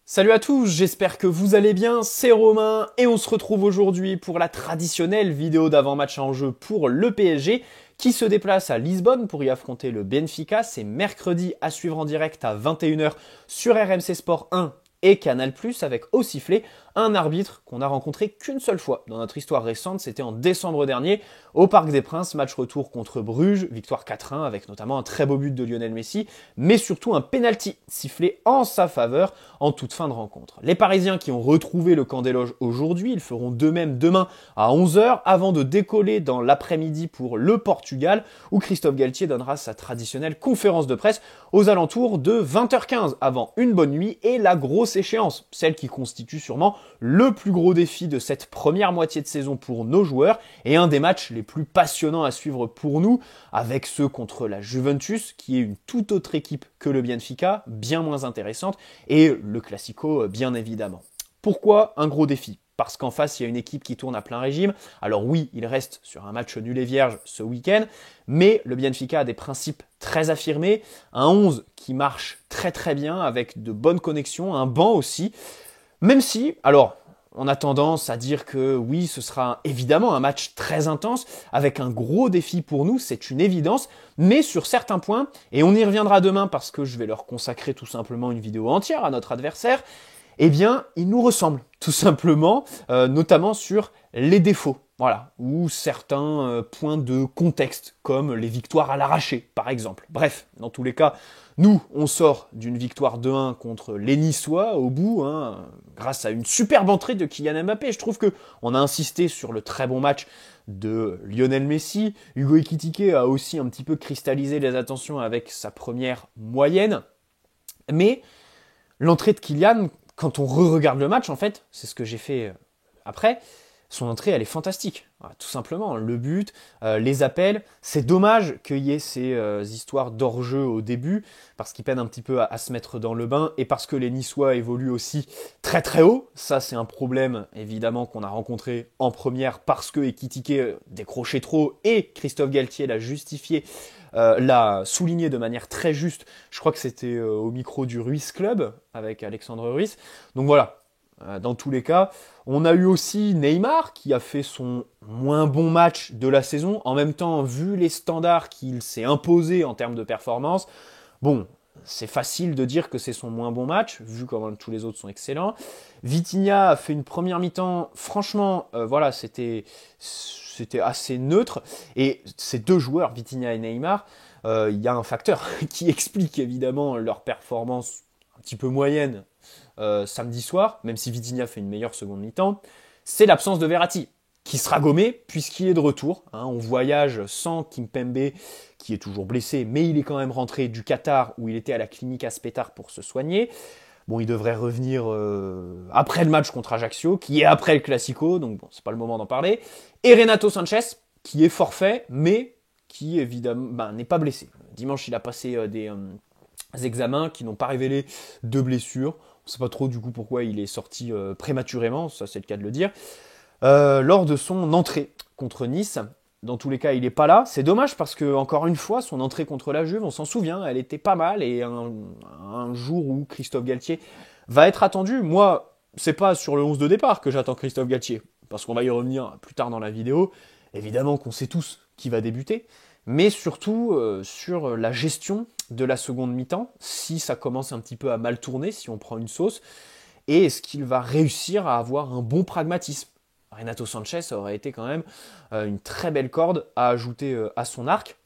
Salut à tous, j'espère que vous allez bien, c'est Romain et on se retrouve aujourd'hui pour la traditionnelle vidéo d'avant-match en jeu pour le PSG qui se déplace à Lisbonne pour y affronter le Benfica. C'est mercredi à suivre en direct à 21h sur RMC Sport 1 et Canal+, avec au sifflet un arbitre qu'on a rencontré qu'une seule fois dans notre histoire récente, c'était en décembre dernier au Parc des Princes, match retour contre Bruges, victoire 4-1 avec notamment un très beau but de Lionel Messi, mais surtout un penalty sifflé en sa faveur en toute fin de rencontre. Les Parisiens qui ont retrouvé le camp des loges aujourd'hui, ils feront de même demain à 11h avant de décoller dans l'après-midi pour le Portugal où Christophe Galtier donnera sa traditionnelle conférence de presse aux alentours de 20h15 avant une bonne nuit et la grosse échéance, celle qui constitue sûrement le plus gros défi de cette première moitié de saison pour nos joueurs et un des matchs les plus passionnants à suivre pour nous, avec ceux contre la Juventus, qui est une toute autre équipe que le Benfica, bien moins intéressante, et le Classico, bien évidemment. Pourquoi un gros défi ? Parce qu'en face, il y a une équipe qui tourne à plein régime. Alors oui, il reste sur un match nul et vierge ce week-end, mais le Benfica a des principes très affirmés, un 11 qui marche très très bien, avec de bonnes connexions, un banc aussi. Même si, alors, on a tendance à dire que oui, ce sera évidemment un match très intense, avec un gros défi pour nous, c'est une évidence, mais sur certains points, et on y reviendra demain parce que je vais leur consacrer tout simplement une vidéo entière à notre adversaire, eh bien, il nous ressemble, tout simplement, notamment sur les défauts, voilà, ou certains points de contexte, comme les victoires à l'arraché, par exemple. Bref, dans tous les cas, nous, on sort d'une victoire 2-1 contre les Niçois au bout, grâce à une superbe entrée de Kylian Mbappé. Je trouve que on a insisté sur le très bon match de Lionel Messi. Hugo Ekitike a aussi un petit peu cristallisé les attentions avec sa première moyenne, mais l'entrée de Kylian, quand on re-regarde le match, en fait, c'est ce que j'ai fait après, son entrée, elle est fantastique. Voilà, tout simplement, le but, les appels. C'est dommage qu'il y ait ces histoires d'hors-jeu au début, parce qu'ils peinent un petit peu à se mettre dans le bain, et parce que les Niçois évoluent aussi très très haut. Ça, c'est un problème, évidemment, qu'on a rencontré en première, parce que Ekitike décrochait trop, et Christophe Galtier l'a justifié, l'a souligné de manière très juste. Je crois que c'était au micro du Ruiz Club, avec Alexandre Ruiz. Donc voilà. Dans tous les cas, on a eu aussi Neymar qui a fait son moins bon match de la saison. En même temps, vu les standards qu'il s'est imposé en termes de performance, bon, c'est facile de dire que c'est son moins bon match, vu comment tous les autres sont excellents. Vitinha a fait une première mi-temps, franchement, voilà, c'était assez neutre. Et ces deux joueurs, Vitinha et Neymar, il y a un facteur qui explique évidemment leur performance un petit peu moyenne samedi soir, même si Vitinha fait une meilleure seconde mi-temps, c'est l'absence de Verratti, qui sera gommé puisqu'il est de retour. On voyage sans Kimpembe, qui est toujours blessé, mais il est quand même rentré du Qatar, où il était à la clinique Aspetar pour se soigner. Bon, il devrait revenir après le match contre Ajaccio, qui est après le Classico, donc bon, c'est pas le moment d'en parler. Et Renato Sanchez, qui est forfait, mais qui évidemment n'est pas blessé. Dimanche, il a passé des examens qui n'ont pas révélé de blessure. On ne sait pas trop du coup pourquoi il est sorti prématurément, ça c'est le cas de le dire, lors de son entrée contre Nice. Dans tous les cas, il n'est pas là. C'est dommage parce que, encore une fois, son entrée contre la Juve, on s'en souvient, elle était pas mal. Et un jour où Christophe Galtier va être attendu, moi, c'est pas sur le 11 de départ que j'attends Christophe Galtier, parce qu'on va y revenir plus tard dans la vidéo. Évidemment qu'on sait tous qui va débuter, mais surtout sur la gestion de la seconde mi-temps, si ça commence un petit peu à mal tourner, si on prend une sauce, et est-ce qu'il va réussir à avoir un bon pragmatisme. Renato Sanchez aurait été quand même une très belle corde à ajouter à son arc.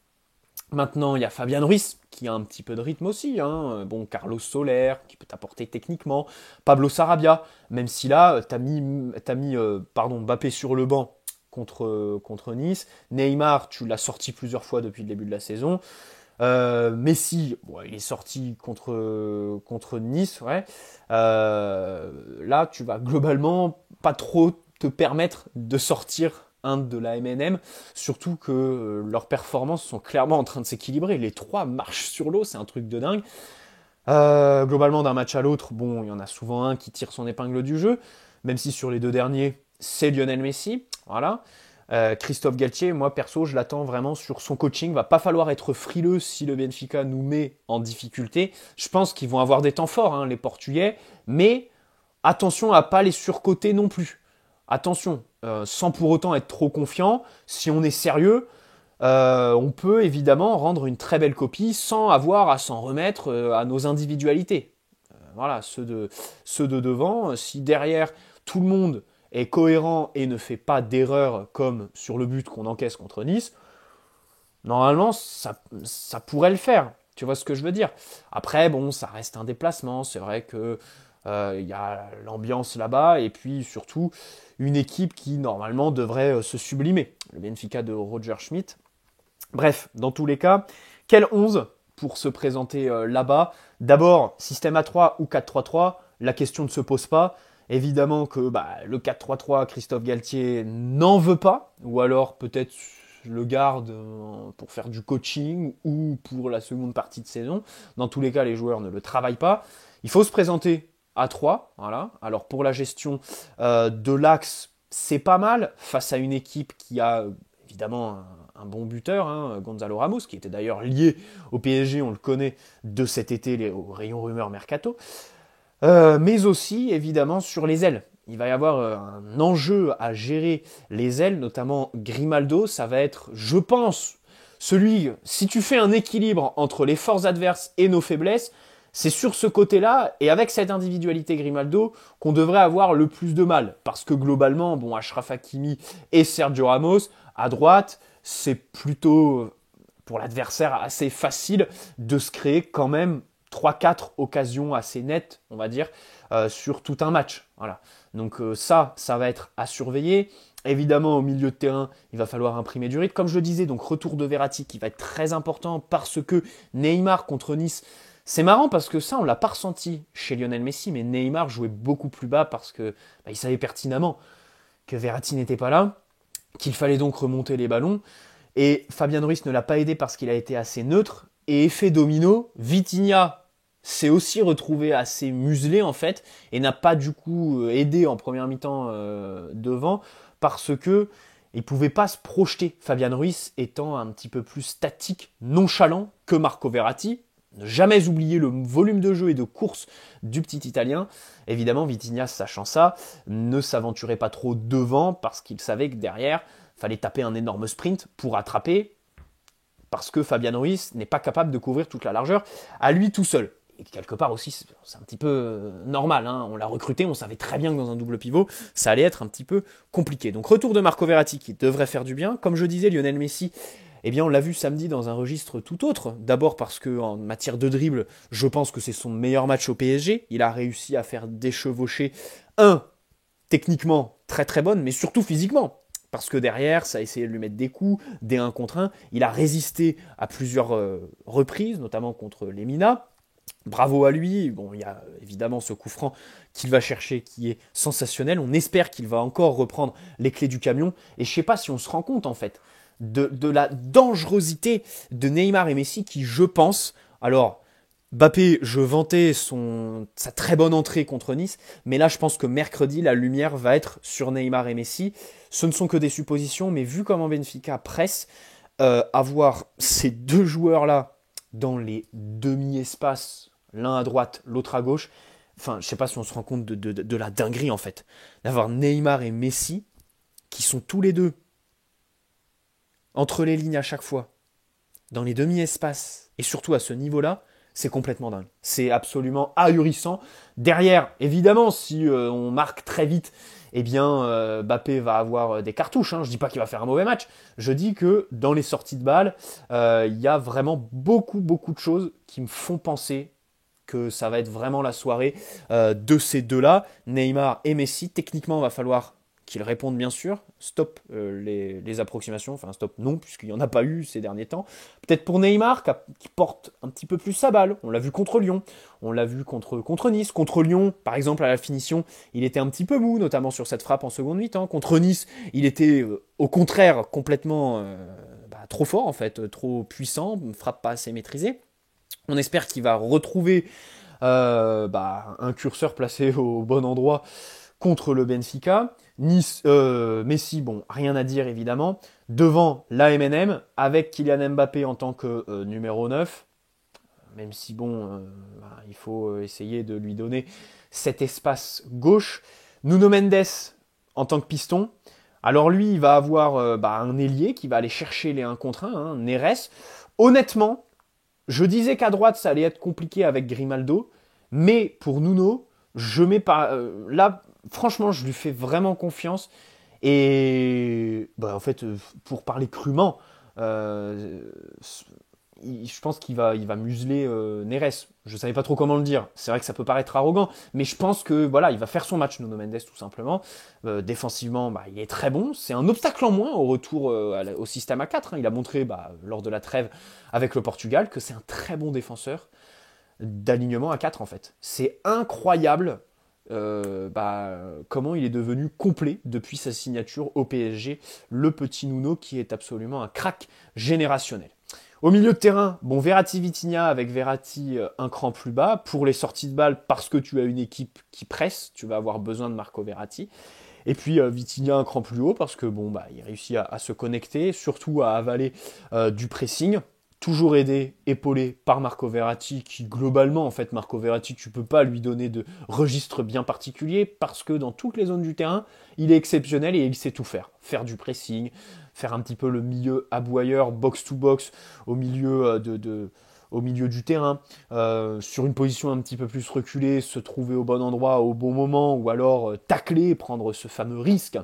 Maintenant, il y a Fabian Ruiz, qui a un petit peu de rythme aussi. Bon, Carlos Soler, qui peut t'apporter techniquement. Pablo Sarabia, même si là, t'as mis Mbappé sur le banc contre Nice. Neymar, tu l'as sorti plusieurs fois depuis le début de la saison. Messi, bon, il est sorti contre Nice, ouais. Là, tu vas globalement pas trop te permettre de sortir un de la MNM, surtout que leurs performances sont clairement en train de s'équilibrer. Les trois marchent sur l'eau, c'est un truc de dingue. Globalement, d'un match à l'autre, bon, il y en a souvent un qui tire son épingle du jeu, même si sur les deux derniers, c'est Lionel Messi, voilà. Christophe Galtier, moi perso, je l'attends vraiment sur son coaching. Va pas falloir être frileux si le Benfica nous met en difficulté. Je pense qu'ils vont avoir des temps forts, les Portugais, mais attention à pas les surcoter non plus. Attention, sans pour autant être trop confiant, si on est sérieux, on peut évidemment rendre une très belle copie sans avoir à s'en remettre à nos individualités. Voilà, ceux de devant, si derrière tout le monde est cohérent et ne fait pas d'erreur comme sur le but qu'on encaisse contre Nice, normalement ça pourrait le faire. Tu vois ce que je veux dire? Après, bon, ça reste un déplacement, c'est vrai que il y a l'ambiance là-bas et puis surtout une équipe qui normalement devrait se sublimer. Le Benfica de Roger Schmidt. Bref, dans tous les cas, quel 11 pour se présenter là-bas? D'abord, système A3 ou 4-3-3, la question ne se pose pas. Évidemment que le 4-3-3, Christophe Galtier n'en veut pas, ou alors peut-être le garde pour faire du coaching ou pour la seconde partie de saison. Dans tous les cas, les joueurs ne le travaillent pas. Il faut se présenter à 3. Voilà. Alors pour la gestion de l'axe, c'est pas mal face à une équipe qui a évidemment un bon buteur, Gonzalo Ramos, qui était d'ailleurs lié au PSG, on le connaît, de cet été au rayon rumeur mercato. Mais aussi évidemment sur les ailes. Il va y avoir un enjeu à gérer les ailes, notamment Grimaldo. Ça va être, je pense, si tu fais un équilibre entre les forces adverses et nos faiblesses, c'est sur ce côté-là, et avec cette individualité Grimaldo, qu'on devrait avoir le plus de mal. Parce que globalement, Achraf Hakimi et Sergio Ramos, à droite, c'est plutôt, pour l'adversaire, assez facile de se créer quand même 3-4 occasions assez nettes, on va dire, sur tout un match. Voilà. Donc ça va être à surveiller. Évidemment, au milieu de terrain, il va falloir imprimer du rythme. Comme je le disais, donc retour de Verratti qui va être très important parce que Neymar contre Nice, c'est marrant parce que ça, on ne l'a pas ressenti chez Lionel Messi, mais Neymar jouait beaucoup plus bas parce que il savait pertinemment que Verratti n'était pas là, qu'il fallait donc remonter les ballons. Et Fabian Ruiz ne l'a pas aidé parce qu'il a été assez neutre. Et effet domino, Vitinha s'est aussi retrouvé assez muselé en fait et n'a pas du coup aidé en première mi-temps devant parce que il pouvait pas se projeter. Fabian Ruiz étant un petit peu plus statique, nonchalant que Marco Verratti. Ne jamais oublier le volume de jeu et de course du petit Italien. Évidemment, Vitinha, sachant ça, ne s'aventurait pas trop devant parce qu'il savait que derrière, fallait taper un énorme sprint pour attraper parce que Fabian Ruiz n'est pas capable de couvrir toute la largeur à lui tout seul. Et quelque part aussi, c'est un petit peu normal. On l'a recruté, on savait très bien que dans un double pivot, ça allait être un petit peu compliqué. Donc retour de Marco Verratti qui devrait faire du bien. Comme je disais, Lionel Messi, on l'a vu samedi dans un registre tout autre. D'abord parce qu'en matière de dribble, je pense que c'est son meilleur match au PSG. Il a réussi à faire déchevaucher techniquement très très bonne, mais surtout physiquement. Parce que derrière, ça a essayé de lui mettre des coups, des 1 contre 1. Il a résisté à plusieurs reprises, notamment contre Lemina. Bravo à lui. Il y a évidemment ce coup franc qu'il va chercher qui est sensationnel. On espère qu'il va encore reprendre les clés du camion. Et je ne sais pas si on se rend compte en fait de la dangerosité de Neymar et Messi qui, je pense, alors Mbappé, je vantais sa très bonne entrée contre Nice, mais là je pense que mercredi la lumière va être sur Neymar et Messi. Ce ne sont que des suppositions, mais vu comment Benfica presse, avoir ces deux joueurs-là dans les demi-espaces, l'un à droite, l'autre à gauche, je ne sais pas si on se rend compte de la dinguerie en fait, d'avoir Neymar et Messi qui sont tous les deux entre les lignes à chaque fois, dans les demi-espaces, et surtout à ce niveau-là, c'est complètement dingue. C'est absolument ahurissant. Derrière, évidemment, si on marque très vite, Mbappé va avoir des cartouches. Je ne dis pas qu'il va faire un mauvais match. Je dis que dans les sorties de balles, il y a vraiment beaucoup de choses qui me font penser que ça va être vraiment la soirée de ces deux-là, Neymar et Messi. Techniquement, il va falloir qu'ils répondent bien sûr, stop les approximations, enfin stop non, puisqu'il n'y en a pas eu ces derniers temps. Peut-être pour Neymar, qui porte un petit peu plus sa balle, on l'a vu contre Lyon, on l'a vu contre Nice, contre Lyon, par exemple à la finition, il était un petit peu mou, notamment sur cette frappe en seconde mi-temps, contre Nice, il était au contraire complètement trop fort en fait, trop puissant, une frappe pas assez maîtrisée. On espère qu'il va retrouver un curseur placé au bon endroit contre le Benfica. Messi, rien à dire évidemment. Devant la MNM, avec Kylian Mbappé en tant que numéro 9. même si bon, il faut essayer de lui donner cet espace gauche. Nuno Mendes en tant que piston, alors lui, il va avoir un ailier qui va aller chercher les 1 contre 1, hein, Neres. Honnêtement, je disais qu'à droite, ça allait être compliqué avec Grimaldo, mais pour Nuno, je mets pas. Là, franchement, je lui fais vraiment confiance. Et en fait, pour parler crûment, euh, je pense qu'il va museler Neres. Je savais pas trop comment le dire. C'est vrai que ça peut paraître arrogant, mais je pense que voilà, il va faire son match, Nuno Mendes, tout simplement. Défensivement, il est très bon. C'est un obstacle en moins au retour au système A4, hein. Il a montré lors de la trêve avec le Portugal que c'est un très bon défenseur d'alignement A4 en fait. C'est incroyable comment il est devenu complet depuis sa signature au PSG, le petit Nuno qui est absolument un crack générationnel. Au milieu de terrain, Verratti Vitinha avec Verratti un cran plus bas pour les sorties de balle parce que tu as une équipe qui presse, tu vas avoir besoin de Marco Verratti. Et puis Vitinha un cran plus haut parce que il réussit à se connecter, surtout à avaler du pressing. Toujours aidé, épaulé par Marco Verratti, qui globalement, en fait, Marco Verratti, tu peux pas lui donner de registre bien particulier parce que dans toutes les zones du terrain, il est exceptionnel et il sait tout faire. Faire du pressing, faire un petit peu le milieu aboyeur, box-to-box au milieu au milieu du terrain, sur une position un petit peu plus reculée, se trouver au bon endroit au bon moment, ou alors tacler, prendre ce fameux risque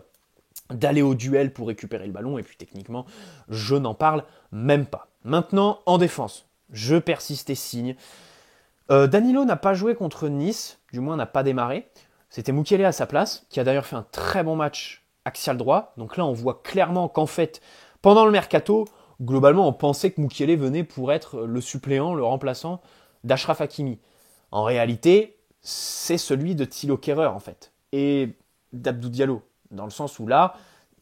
d'aller au duel pour récupérer le ballon, et puis techniquement, je n'en parle même pas. Maintenant, en défense, je persiste et signe. Danilo n'a pas joué contre Nice, du moins n'a pas démarré. C'était Mukiele à sa place, qui a d'ailleurs fait un très bon match axial droit. Donc là, on voit clairement qu'en fait, pendant le mercato, globalement, on pensait que Mukiele venait pour être le suppléant, le remplaçant d'Achraf Hakimi. En réalité, c'est celui de Thilo Kehrer, en fait, et d'Abdou Diallo, dans le sens où là,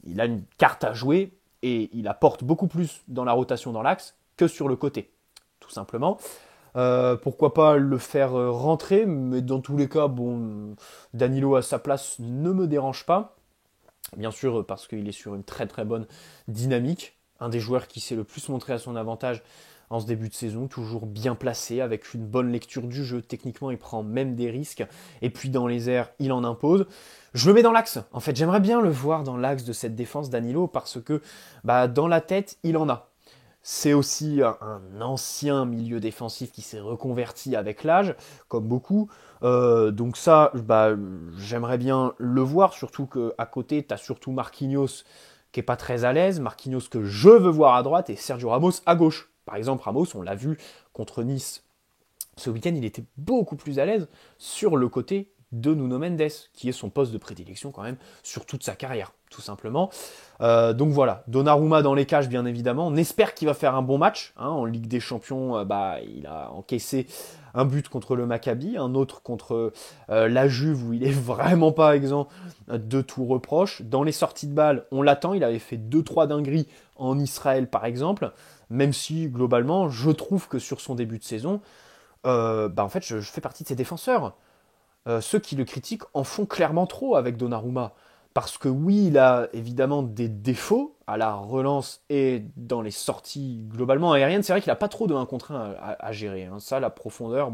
il a une carte à jouer et il apporte beaucoup plus dans la rotation dans l'axe que sur le côté, tout simplement. Pourquoi pas le faire rentrer, mais dans tous les cas, Danilo à sa place ne me dérange pas. Bien sûr, parce qu'il est sur une très très bonne dynamique. Un des joueurs qui s'est le plus montré à son avantage en ce début de saison, toujours bien placé, avec une bonne lecture du jeu. Techniquement, il prend même des risques. Et puis dans les airs, il en impose. Je le mets dans l'axe. En fait, j'aimerais bien le voir dans l'axe de cette défense, Danilo, parce que dans la tête, il en a. C'est aussi un ancien milieu défensif qui s'est reconverti avec l'âge, comme beaucoup. Donc ça, j'aimerais bien le voir, surtout qu'à côté, tu as surtout Marquinhos qui est pas très à l'aise, Marquinhos que je veux voir à droite et Sergio Ramos à gauche. Par exemple, Ramos, on l'a vu contre Nice ce week-end, il était beaucoup plus à l'aise sur le côté de Nuno Mendes, qui est son poste de prédilection quand même sur toute sa carrière, tout simplement. Donc voilà, Donnarumma dans les cages, bien évidemment. On espère qu'il va faire un bon match. En Ligue des Champions, il a encaissé un but contre le Maccabi, un autre contre la Juve, où il est vraiment pas exempt de tout reproche. Dans les sorties de balles, on l'attend. Il avait fait 2-3 dingueries en Israël, par exemple. Même si, globalement, je trouve que sur son début de saison, en fait, je fais partie de ses défenseurs. Ceux qui le critiquent en font clairement trop avec Donnarumma. Parce que oui, il a évidemment des défauts à la relance et dans les sorties globalement aériennes. C'est vrai qu'il n'a pas trop de 1 contre 1 à gérer. Ça, la profondeur,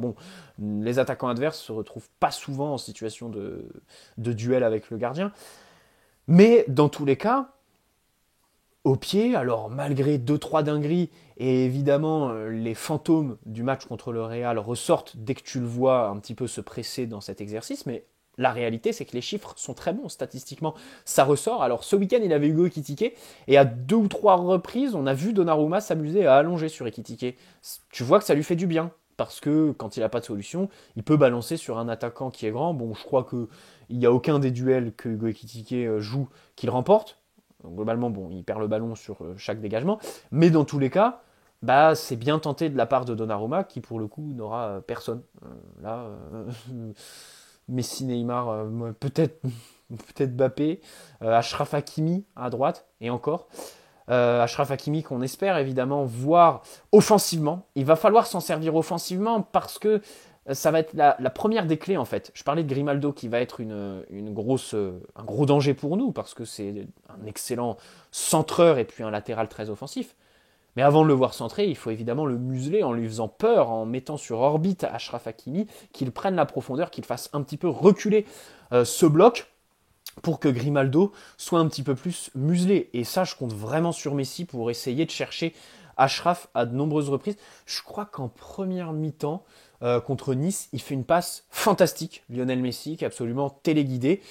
les attaquants adverses se retrouvent pas souvent en situation de duel avec le gardien. Mais dans tous les cas, au pied, alors malgré 2-3 dingueries, et évidemment les fantômes du match contre le Real ressortent dès que tu le vois un petit peu se presser dans cet exercice, mais la réalité c'est que les chiffres sont très bons statistiquement, ça ressort. Alors ce week-end il avait Hugo Ekitike, et à 2 ou 3 reprises on a vu Donnarumma s'amuser à allonger sur Ekitike. Tu vois que ça lui fait du bien, parce que quand il n'a pas de solution, il peut balancer sur un attaquant qui est grand. Je crois qu'il n'y a aucun des duels que Hugo Ekitike joue qu'il remporte. Donc, globalement, il perd le ballon sur chaque dégagement. Mais dans tous les cas, c'est bien tenté de la part de Donnarumma, qui pour le coup n'aura personne. Messi, Neymar, peut-être Mbappé, Achraf Hakimi à droite, et encore. Achraf Hakimi qu'on espère évidemment voir offensivement. Il va falloir s'en servir offensivement parce que ça va être la première des clés en fait. Je parlais de Grimaldo qui va être un gros danger pour nous parce que c'est un excellent centreur et puis un latéral très offensif. Mais avant de le voir centrer, il faut évidemment le museler en lui faisant peur, en mettant sur orbite Achraf Hakimi, qu'il prenne la profondeur, qu'il fasse un petit peu reculer ce bloc pour que Grimaldo soit un petit peu plus muselé. Et ça, je compte vraiment sur Messi pour essayer de chercher Achraf à de nombreuses reprises. Je crois qu'en première mi-temps, contre Nice, il fait une passe fantastique, Lionel Messi, qui est absolument téléguidée.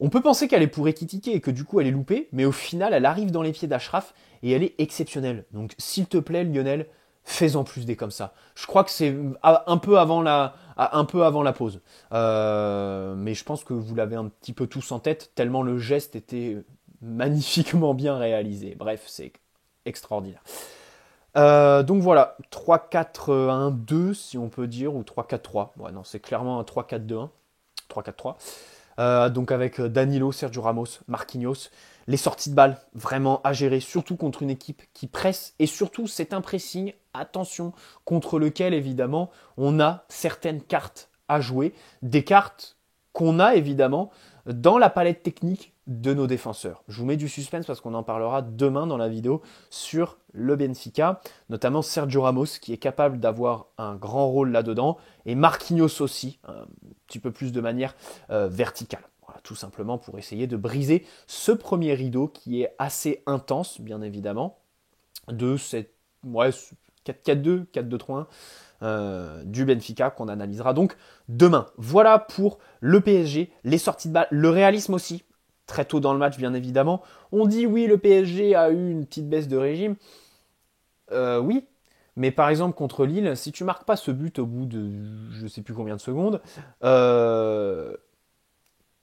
On peut penser qu'elle est pour Ekitike et que du coup elle est loupée, mais au final elle arrive dans les pieds d'Achraf et elle est exceptionnelle. Donc s'il te plaît Lionel, fais-en plus des comme ça. Je crois que c'est un peu avant la pause. Mais je pense que vous l'avez un petit peu tous en tête, tellement le geste était magnifiquement bien réalisé. Bref, c'est extraordinaire. Donc voilà, 3-4-1-2 si on peut dire, ou 3-4-3. Ouais, non, c'est clairement un 3-4-2-1. 3-4-3. Donc avec Danilo, Sergio Ramos, Marquinhos, les sorties de balles vraiment à gérer, surtout contre une équipe qui presse, et surtout c'est un pressing, attention, contre lequel évidemment on a certaines cartes à jouer, des cartes qu'on a évidemment dans la palette technique de nos défenseurs. Je vous mets du suspense parce qu'on en parlera demain dans la vidéo sur le Benfica, notamment Sergio Ramos qui est capable d'avoir un grand rôle là-dedans, et Marquinhos aussi, un petit peu plus de manière verticale. Voilà, tout simplement pour essayer de briser ce premier rideau qui est assez intense, bien évidemment, de cette 4-4-2, 4-2-3-1 du Benfica qu'on analysera donc demain. Voilà pour le PSG, les sorties de balle, le réalisme aussi. Très tôt dans le match, bien évidemment. On dit oui, le PSG a eu une petite baisse de régime. Oui, mais par exemple contre Lille, si tu marques pas ce but au bout de je sais plus combien de secondes,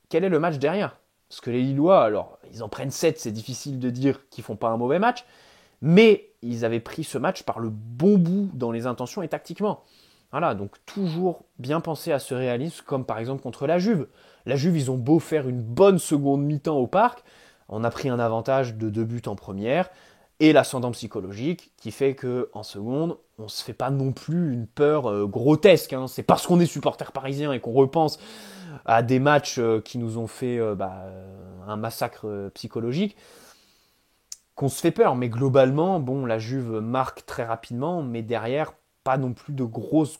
quel est le match derrière? Parce que les Lillois, alors ils en prennent 7, c'est difficile de dire qu'ils font pas un mauvais match, mais ils avaient pris ce match par le bon bout dans les intentions et tactiquement. Voilà, donc toujours bien penser à ce réalisme, comme par exemple contre la Juve. La Juve, ils ont beau faire une bonne seconde mi-temps au parc, on a pris un avantage de 2 buts en première, et l'ascendant psychologique qui fait que en seconde, on se fait pas non plus une peur grotesque. Hein. C'est parce qu'on est supporter parisien et qu'on repense à des matchs qui nous ont fait un massacre psychologique qu'on se fait peur. Mais globalement, bon, la Juve marque très rapidement, mais derrière, pas non plus de grosses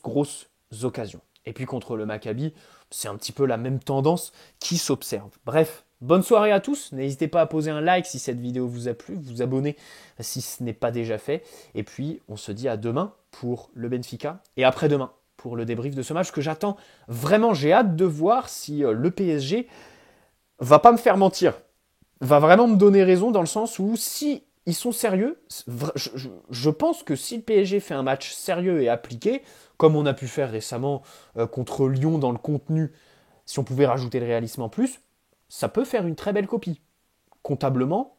occasions. Et puis contre le Maccabi, c'est un petit peu la même tendance qui s'observe. Bref, bonne soirée à tous. N'hésitez pas à poser un like si cette vidéo vous a plu, vous abonner si ce n'est pas déjà fait. Et puis, on se dit à demain pour le Benfica et après-demain pour le débrief de ce match que j'attends vraiment. J'ai hâte de voir si le PSG va pas me faire mentir, va vraiment me donner raison dans le sens où si ils sont sérieux, je pense que si le PSG fait un match sérieux et appliqué, comme on a pu faire récemment contre Lyon dans le contenu, si on pouvait rajouter le réalisme en plus, ça peut faire une très belle copie, comptablement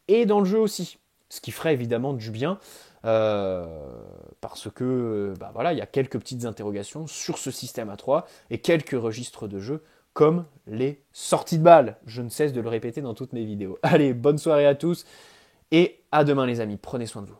et dans le jeu aussi. Ce qui ferait évidemment du bien, parce que voilà, il y a quelques petites interrogations sur ce système à 3 et quelques registres de jeu comme les sorties de balles. Je ne cesse de le répéter dans toutes mes vidéos. Allez, bonne soirée à tous et à demain les amis, prenez soin de vous.